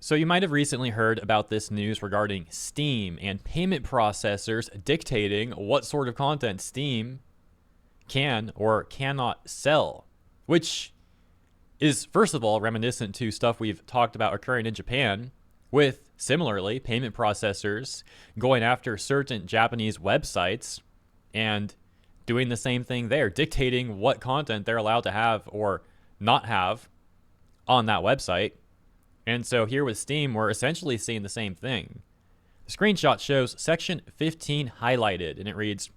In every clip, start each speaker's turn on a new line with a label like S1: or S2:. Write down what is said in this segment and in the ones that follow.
S1: So you might have recently heard about this news regarding Steam and payment processors dictating what sort of content Steam can or cannot sell, which is, first of all, reminiscent to stuff we've talked about occurring in Japan, with similarly payment processors going after certain Japanese websites and doing the same thing there, dictating what content they're allowed to have or not have on that website. And so here with Steam, we're essentially seeing the same thing. The screenshot shows section 15 highlighted, and it reads,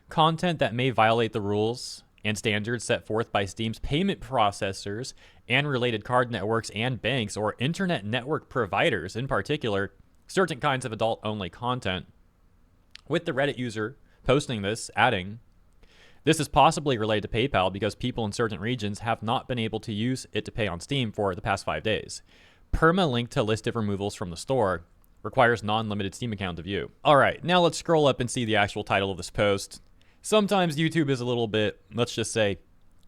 S1: content that may violate the rules and standards set forth by Steam's payment processors and related card networks and banks or internet network providers, in particular, certain kinds of adult-only content. With the Reddit user posting this, adding, this is possibly related to PayPal because people in certain regions have not been able to use it to pay on Steam for the past 5 days. Permalink to list of removals from the store requires non-limited Steam account to view. All right, now let's scroll up and see the actual title of this post. Sometimes YouTube is a little bit, let's just say,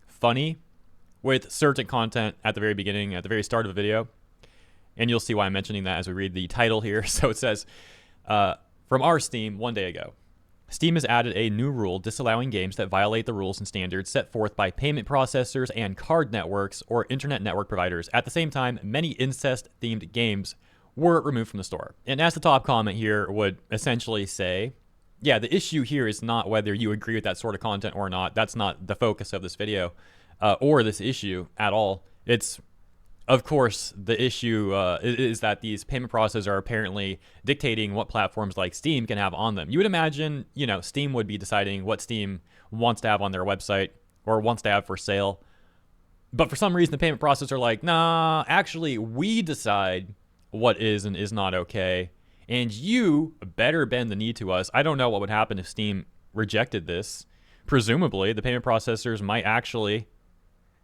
S1: funny with certain content at the very beginning, at the very start of a video. And you'll see why I'm mentioning that as we read the title here. So it says, from our Steam 1 day ago. Steam has added a new rule disallowing games that violate the rules and standards set forth by payment processors and card networks or internet network providers. At the same time, many incest-themed games were removed from the store. And as the top comment here would essentially say, yeah, the issue here is not whether you agree with that sort of content or not. That's not the focus of this video or this issue at all. It's, of course, the issue is that these payment processors are apparently dictating what platforms like Steam can have on them. You would imagine, Steam would be deciding what Steam wants to have on their website or wants to have for sale. But for some reason, the payment processors are like, nah, actually, we decide what is and is not okay. And you better bend the knee to us. I don't know what would happen if Steam rejected this. Presumably, the payment processors might actually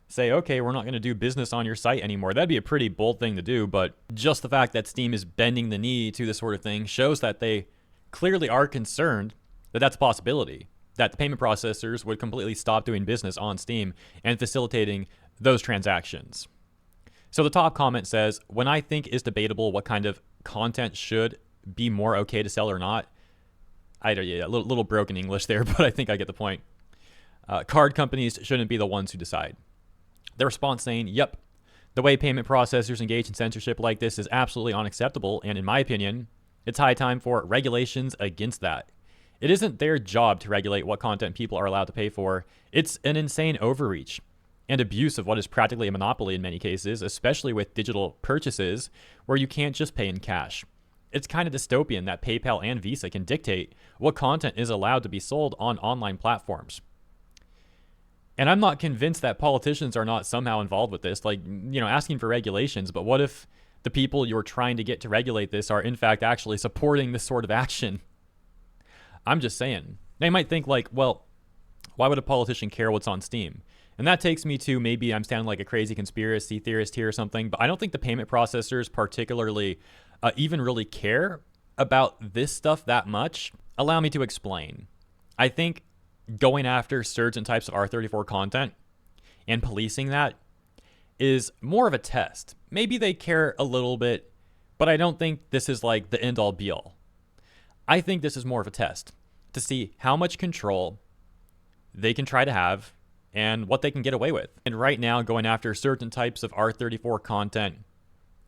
S1: say, okay, we're not going to do business on your site anymore. That'd be a pretty bold thing to do, but just the fact that Steam is bending the knee to this sort of thing shows that they clearly are concerned that that's a possibility, that the payment processors would completely stop doing business on Steam and facilitating those transactions. So the top comment says, when I think is debatable what kind of content should be more okay to sell or not. A little broken English there, but I think I get the point. Card companies shouldn't be the ones who decide. The response saying, yep, the way payment processors engage in censorship like this is absolutely unacceptable, and in my opinion, it's high time for regulations against that. It isn't their job to regulate what content people are allowed to pay for. It's an insane overreach and abuse of what is practically a monopoly in many cases, especially with digital purchases where you can't just pay in cash. It's kind of dystopian that PayPal and Visa can dictate what content is allowed to be sold on online platforms. And I'm not convinced that politicians are not somehow involved with this, asking for regulations. But what if the people you're trying to get to regulate this are in fact actually supporting this sort of action? I'm just saying. They might think well, why would a politician care what's on Steam? And that takes me to, maybe I'm sounding like a crazy conspiracy theorist here or something, but I don't think the payment processors particularly even really care about this stuff that much. Allow me to explain. I think going after certain types of R34 content and policing that is more of a test. Maybe they care a little bit, but I don't think this is like the end all be all. I think this is more of a test to see how much control they can try to have and what they can get away with. And right now, going after certain types of R34 content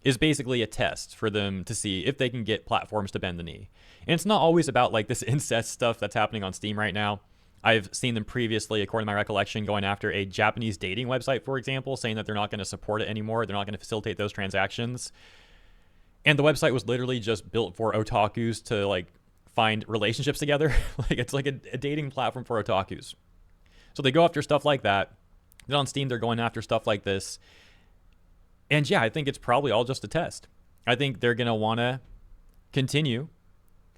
S1: is basically a test for them to see if they can get platforms to bend the knee. And it's not always about this incest stuff that's happening on Steam right now. I've seen them previously, according to my recollection, going after a Japanese dating website, for example, saying that they're not going to support it anymore. They're not going to facilitate those transactions. And the website was literally just built for otakus to find relationships together. It's like a dating platform for otakus. So they go after stuff like that. Then on Steam, they're going after stuff like this. And yeah, I think it's probably all just a test. I think they're going to want to continue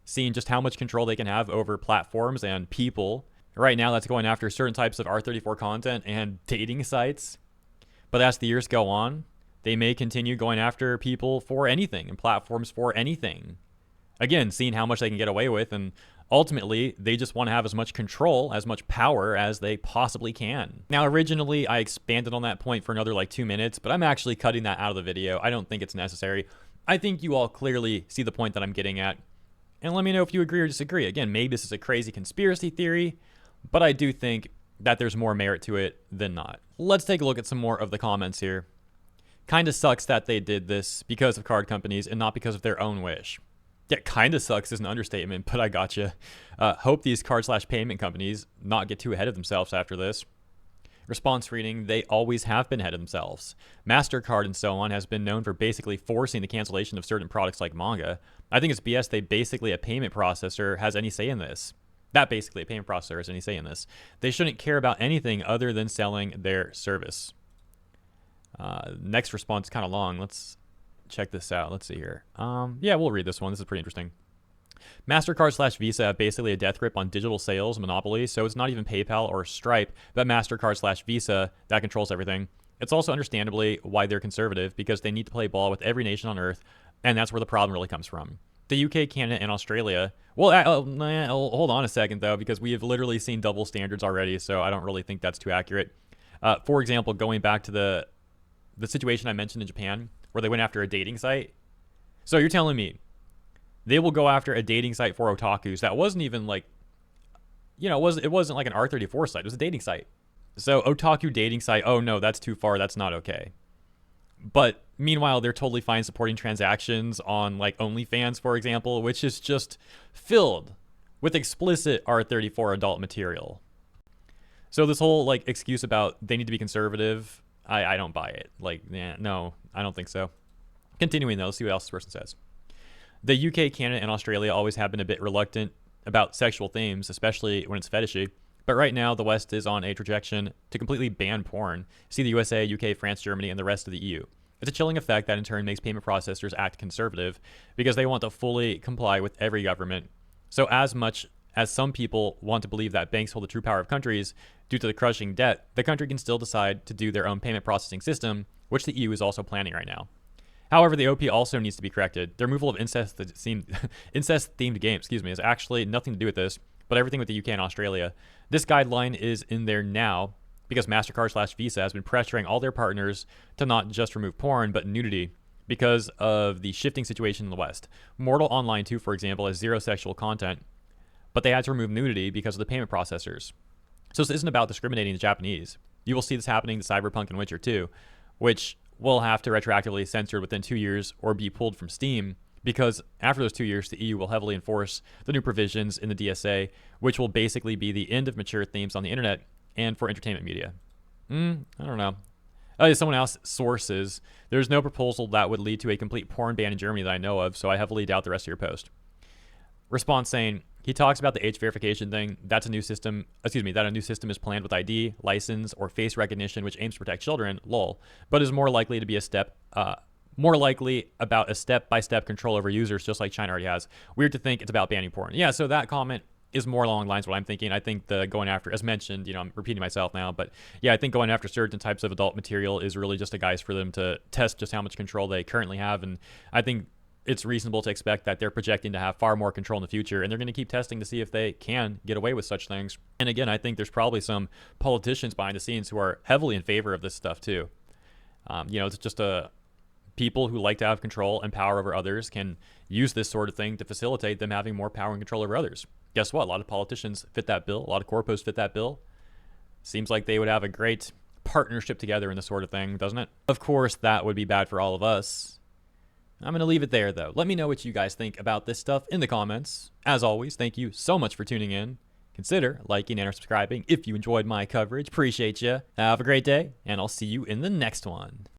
S1: seeing just how much control they can have over platforms and people. Right now, that's going after certain types of R34 content and dating sites. But as the years go on, they may continue going after people for anything and platforms for anything. Again, seeing how much they can get away with, and ultimately, they just want to have as much control, as much power as they possibly can. Now, originally, I expanded on that point for another 2 minutes, but I'm actually cutting that out of the video. I don't think it's necessary. I think you all clearly see the point that I'm getting at. And let me know if you agree or disagree. Again, maybe this is a crazy conspiracy theory, but I do think that there's more merit to it than not. Let's take a look at some more of the comments here. Kinda sucks that they did this because of card companies and not because of their own wish. Yeah, kinda sucks is an understatement, but I gotcha. Hope these card/payment companies not get too ahead of themselves after this. Response reading, they always have been ahead of themselves. MasterCard and so on has been known for basically forcing the cancellation of certain products like manga. I think it's BS they basically a payment processor has any say in this. That basically a payment processor has any say in this. They shouldn't care about anything other than selling their service. Next response is kind of long. Let's check this out. Let's see here. Yeah, we'll read this one. This is pretty interesting. MasterCard/Visa have basically a death grip on digital sales monopoly, so it's not even PayPal or Stripe, but MasterCard/Visa that controls everything. It's also understandably why they're conservative, because they need to play ball with every nation on earth, and that's where the problem really comes from. The UK, Canada, and Australia. Well, hold on a second, though, because we have literally seen double standards already, so I don't really think that's too accurate. For example, going back to the situation I mentioned in Japan, where they went after a dating site. So you're telling me they will go after a dating site for otakus that wasn't even like, you know, it wasn't like an R34 site. It was a dating site. So otaku dating site, oh no, that's too far. That's not okay. But meanwhile, they're totally fine supporting transactions on like OnlyFans, for example, which is just filled with explicit R34 adult material. So this whole like excuse about they need to be conservative, I don't buy it. Like, yeah, no, I don't think so. Continuing though, let's see what else this person says. The UK, Canada, and Australia always have been a bit reluctant about sexual themes, especially when it's fetishy. But right now, the West is on a trajectory to completely ban porn. See the USA, UK, France, Germany, and the rest of the EU. It's a chilling effect that in turn makes payment processors act conservative because they want to fully comply with every government. So as much as some people want to believe that banks hold the true power of countries due to the crushing debt, the country can still decide to do their own payment processing system, which the EU is also planning right now. However, the OP also needs to be corrected. The removal of incest-themed games, has actually nothing to do with this, but everything with the UK and Australia. This guideline is in there now because MasterCard/Visa has been pressuring all their partners to not just remove porn, but nudity because of the shifting situation in the West. Mortal Online 2, for example, has zero sexual content, but they had to remove nudity because of the payment processors. So this isn't about discriminating the Japanese. You will see this happening to Cyberpunk and Witcher 2, which will have to retroactively censor within 2 years or be pulled from Steam, because after those 2 years, the EU will heavily enforce the new provisions in the DSA, which will basically be the end of mature themes on the internet and for entertainment media. I don't know. Someone else sources, there's no proposal that would lead to a complete porn ban in Germany that I know of, so I heavily doubt the rest of your post. Response saying, he talks about the age verification thing. That's a new system, that a new system is planned with ID, license, or face recognition, which aims to protect children, lol, but is more likely to be more likely about a step-by-step control over users, just like China already has. Weird to think it's about banning porn. Yeah, so that comment is more along the lines of what I'm thinking. I think the going after, as mentioned, I'm repeating myself now, but yeah, I think going after certain types of adult material is really just a guise for them to test just how much control they currently have, and I think it's reasonable to expect that they're projecting to have far more control in the future, and they're going to keep testing to see if they can get away with such things. And again, I think there's probably some politicians behind the scenes who are heavily in favor of this stuff too. It's just people who like to have control and power over others can use this sort of thing to facilitate them having more power and control over others. Guess what? A lot of politicians fit that bill. A lot of corpos fit that bill. Seems like they would have a great partnership together in this sort of thing, doesn't it? Of course, that would be bad for all of us. I'm going to leave it there, though. Let me know what you guys think about this stuff in the comments. As always, thank you so much for tuning in. Consider liking and subscribing if you enjoyed my coverage. Appreciate you. Have a great day, and I'll see you in the next one.